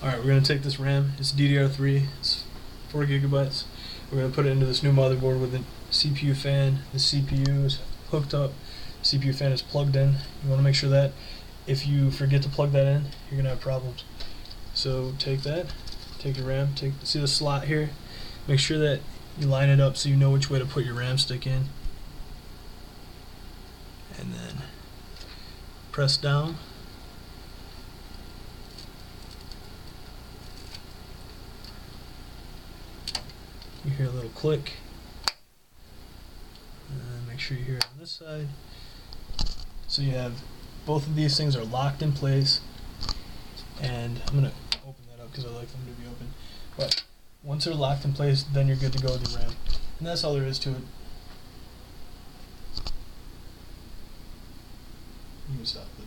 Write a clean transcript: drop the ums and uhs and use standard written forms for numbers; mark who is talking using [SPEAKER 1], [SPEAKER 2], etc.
[SPEAKER 1] Alright, we're going to take this RAM. It's DDR3. It's 4 gigabytes. We're going to put it into this new motherboard with a CPU fan. The CPU is hooked up. The CPU fan is plugged in. You want to make sure that if you forget to plug that in, you're going to have problems. So take that. Take your RAM. See the slot here? Make sure that you line it up so you know which way to put your RAM stick in. And then press down. You hear a little click. And make sure you hear it on this side. So you have both of these things are locked in place. And I'm going to open that up because I like them to be open. But once they're locked in place, then you're good to go with your RAM. And that's all there is to it. You can stop the